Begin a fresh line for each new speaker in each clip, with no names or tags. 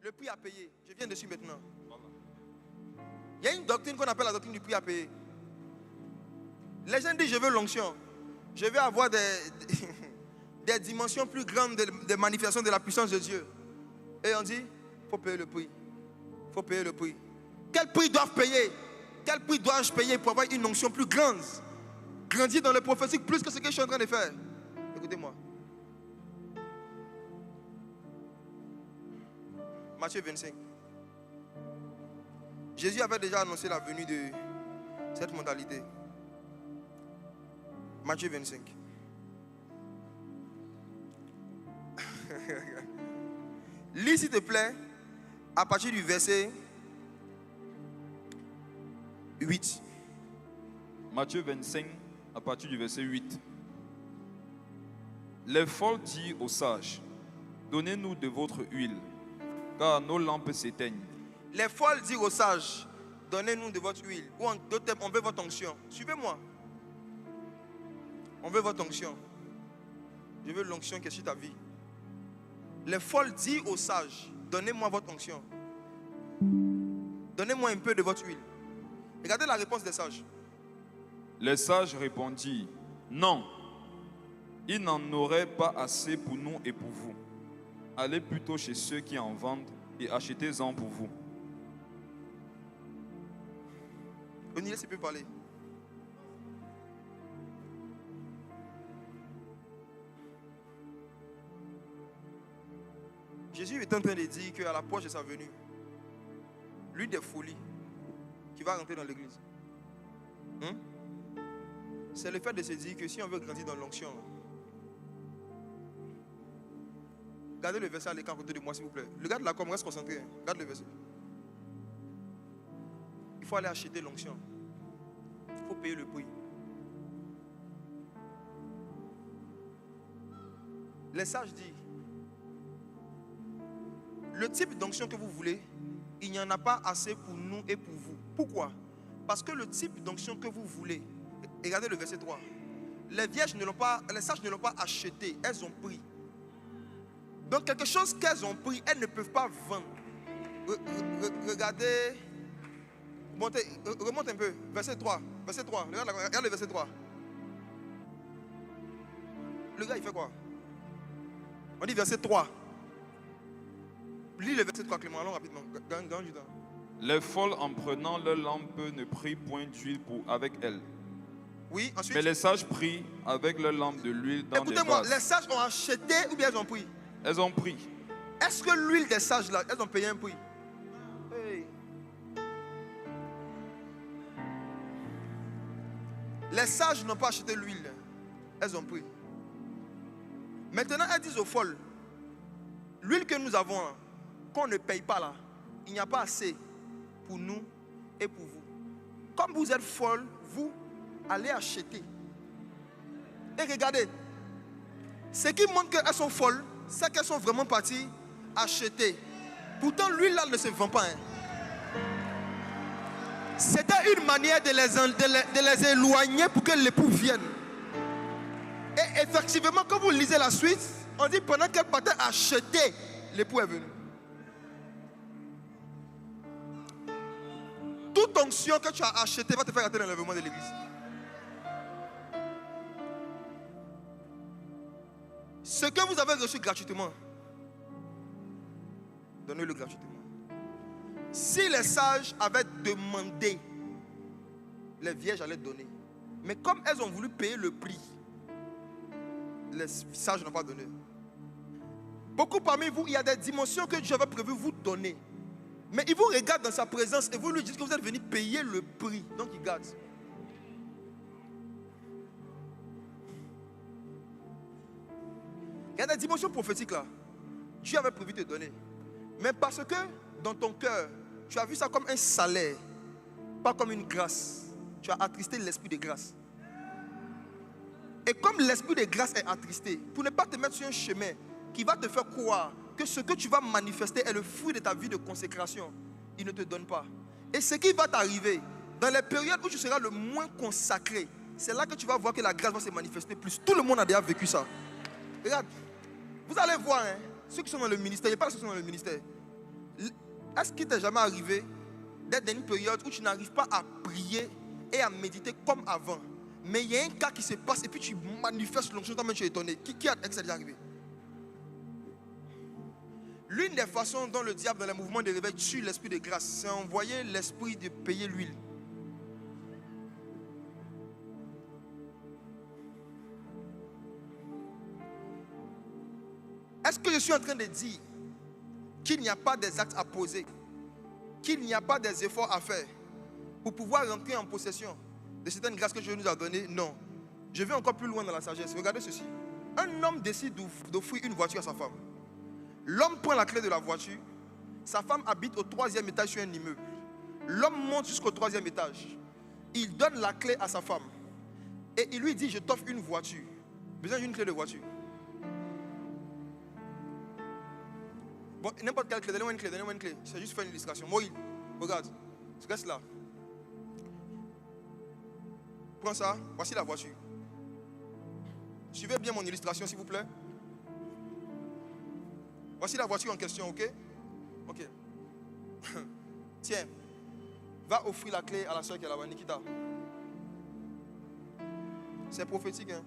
Le prix à payer. Je viens dessus maintenant. Voilà. Il y a une doctrine qu'on appelle la doctrine du prix à payer. Les gens disent je veux l'onction. Je veux avoir des dimensions plus grandes des manifestations de la puissance de Dieu. Et on dit, il faut payer le prix. Il faut payer le prix. Quel prix doivent payer? Quel prix dois-je payer pour avoir une onction plus grande? Grandir dans le prophétique plus que ce que je suis en train de faire. Écoutez-moi. Matthieu 25. Jésus avait déjà annoncé la venue de cette modalité. Matthieu 25. Lis s'il te plaît à partir du verset 8.
Matthieu 25 à partir du verset 8. Les folles dirent aux sages, donnez-nous de votre huile, car nos lampes s'éteignent.
Les folles dirent aux sages, donnez-nous de votre huile. Ou en d'autres termes, on veut votre onction. Suivez-moi. On veut votre onction. Je veux l'onction qui est sur ta vie. Les folles dirent aux sages, donnez-moi votre onction. Donnez-moi un peu de votre huile. Regardez la réponse des sages.
Les sages répondirent, non, il n'en aurait pas assez pour nous et pour vous. Allez plutôt chez ceux qui en vendent et achetez-en pour vous.
On y laisse peu parler. Jésus est en train de dire qu'à l'approche de sa venue, l'une des folies qui va rentrer dans l'église, c'est le fait de se dire que si on veut grandir dans l'onction, regardez le verset à l'écran à côté de moi s'il vous plaît. Le gars de la com, reste concentré. Regarde le verset. Il faut aller acheter l'onction. Il faut payer le prix. Les sages disent, le type d'onction que vous voulez, il n'y en a pas assez pour nous et pour vous. Pourquoi? Parce que le type d'onction que vous voulez, regardez le verset 3. Les vierges ne l'ont pas, les sages ne l'ont pas acheté, elles ont pris. Donc quelque chose qu'elles ont pris, elles ne peuvent pas vendre. Regardez, remonte un peu, verset 3, regarde le verset 3. Le gars il fait quoi? On dit verset 3. Lis le verset 3, Clément, allons rapidement. Gagne du temps.
Les folles, en prenant leur lampe, ne prirent point d'huile avec elles.
Oui, ensuite.
Mais les sages prirent avec leur lampe de l'huile dans des vases.
Écoutez-moi, les sages ont acheté ou bien elles ont pris?
Elles ont pris.
Est-ce que l'huile des sages là, elles ont payé un prix? Hey. Les sages n'ont pas acheté l'huile, elles ont pris. Maintenant, elles disent aux folles, l'huile que nous avons, là, qu'on ne paye pas là, il n'y a pas assez pour nous et pour vous. Comme vous êtes folles, vous allez acheter. Et regardez, ce qui montre qu'elles sont folles, c'est qu'elles sont vraiment parties acheter. Pourtant, l'huile là ne se vend pas. C'était une manière de les éloigner pour que l'époux vienne. Et effectivement, quand vous lisez la suite, on dit pendant qu'elle partait acheter, l'époux est venu. Toute onction que tu as achetée va te faire rater l'enlèvement de l'église. Ce que vous avez reçu gratuitement, donnez-le gratuitement. Si les sages avaient demandé, les vierges allaient donner. Mais comme elles ont voulu payer le prix, les sages n'ont pas donné. Beaucoup parmi vous, il y a des dimensions que Dieu avait prévu vous donner. Mais il vous regarde dans sa présence et vous lui dites que vous êtes venu payer le prix. Donc il garde. Il y a des dimensions prophétiques là. Dieu avait prévu te donner. Mais parce que dans ton cœur, tu as vu ça comme un salaire, pas comme une grâce. Tu as attristé l'esprit de grâce. Et comme l'esprit de grâce est attristé, pour ne pas te mettre sur un chemin qui va te faire croire que ce que tu vas manifester est le fruit de ta vie de consécration, il ne te donne pas. Et ce qui va t'arriver, dans les périodes où tu seras le moins consacré, c'est là que tu vas voir que la grâce va se manifester plus. Tout le monde a déjà vécu ça. Regarde, vous allez voir, ceux qui sont dans le ministère, il n'y a pas ceux qui sont dans le ministère. Est-ce qu'il t'est jamais arrivé d'être dans une période où tu n'arrives pas à prier et à méditer comme avant, mais il y a un cas qui se passe et puis tu manifestes l'onction, toi-même tu es étonné? Qui a que ça déjà arrivé? L'une des façons dont le diable dans les mouvements de réveil tue l'esprit de grâce, c'est envoyer l'esprit de payer l'huile. Est-ce que je suis en train de dire qu'il n'y a pas des actes à poser, qu'il n'y a pas des efforts à faire pour pouvoir rentrer en possession de certaines grâces que Dieu nous a données? Non. Je vais encore plus loin dans la sagesse. Regardez ceci. Un homme décide d'offrir une voiture à sa femme. L'homme prend la clé de la voiture. Sa femme habite au 3e étage sur un immeuble. L'homme monte jusqu'au 3e étage. Il donne la clé à sa femme. Et il lui dit, je t'offre une voiture. Besoin d'une clé de voiture. Bon, n'importe quelle clé, donnez-moi une clé. C'est juste faire une illustration. Moïse, regarde, reste là. Prends ça, voici la voiture. Suivez bien mon illustration, s'il vous plaît. Voici la voiture en question, ok? Ok. Tiens, va offrir la clé à la soeur qui est là-bas, Nikita. C'est prophétique, hein?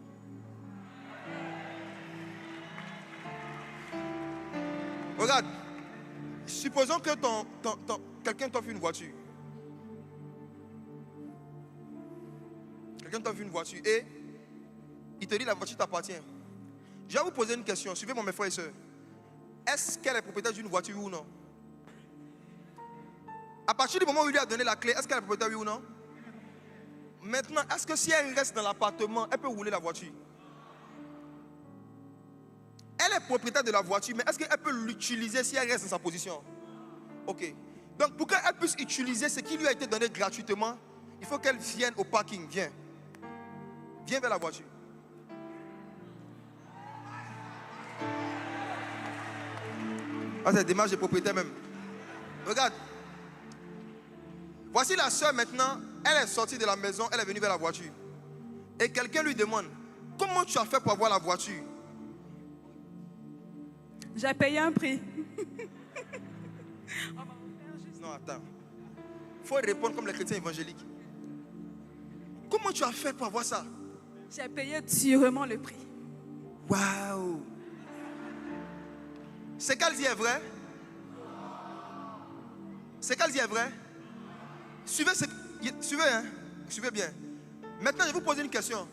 Regarde, supposons que quelqu'un t'offre une voiture. Quelqu'un t'offre une voiture et il te dit la voiture t'appartient. Je vais vous poser une question, suivez-moi mes frères et sœurs. Est-ce qu'elle est propriétaire d'une voiture, oui ou non? À partir du moment où il lui a donné la clé, est-ce qu'elle est propriétaire, oui ou non? Maintenant, est-ce que si elle reste dans l'appartement, elle peut rouler la voiture? Elle est propriétaire de la voiture, mais est-ce qu'elle peut l'utiliser si elle reste dans sa position? Ok. Donc, pour qu'elle puisse utiliser ce qui lui a été donné gratuitement, il faut qu'elle vienne au parking. Viens. Viens vers la voiture. Ah, c'est démarche de propriétaire même. Regarde. Voici la soeur maintenant. Elle est sortie de la maison, elle est venue vers la voiture. Et quelqu'un lui demande, comment tu as fait pour avoir la voiture?
J'ai payé un prix.
Non, attends. Il faut répondre comme les chrétiens évangéliques. Comment tu as fait pour avoir ça?
J'ai payé durement le prix.
Waouh! Ce qu'elle dit est vrai? Ce qu'elle dit est vrai? Suivez, hein? Suivez bien. Maintenant, je vais vous poser une question.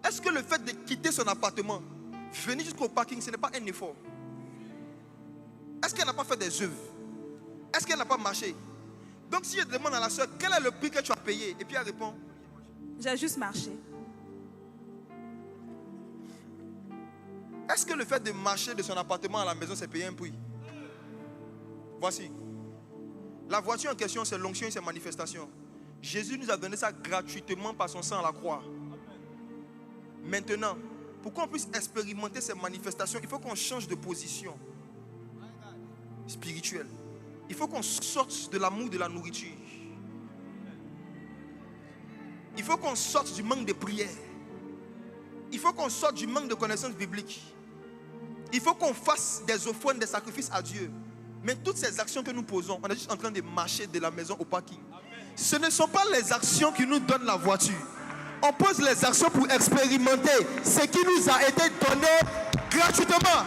Est-ce que le fait de quitter son appartement, venir jusqu'au parking, ce n'est pas un effort? Est-ce qu'elle n'a pas fait des œuvres? Est-ce qu'elle n'a pas marché? Donc si je demande à la soeur, quel est le prix que tu as payé? Et puis elle répond,
j'ai juste marché.
est-ce que le fait de marcher de son appartement à la maison, c'est payer un prix? Voici. La voiture en question, c'est l'onction et ses manifestations. Jésus nous a donné ça gratuitement par son sang à la croix. Maintenant, pour qu'on puisse expérimenter ces manifestations, il faut qu'on change de position spirituelle. Il faut qu'on sorte de l'amour de la nourriture. Il faut qu'on sorte du manque de prière. Il faut qu'on sorte du manque de connaissances bibliques. Il faut qu'on fasse des offrandes, des sacrifices à Dieu. Mais toutes ces actions que nous posons, on est juste en train de marcher de la maison au parking. Ce ne sont pas les actions qui nous donnent la voiture. On pose les actions pour expérimenter ce qui nous a été donné gratuitement.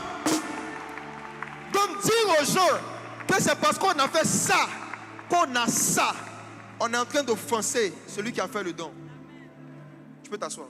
Donc dire aux gens que c'est parce qu'on a fait ça, qu'on a ça, on est en train d'offenser celui qui a fait le don. Tu peux t'asseoir.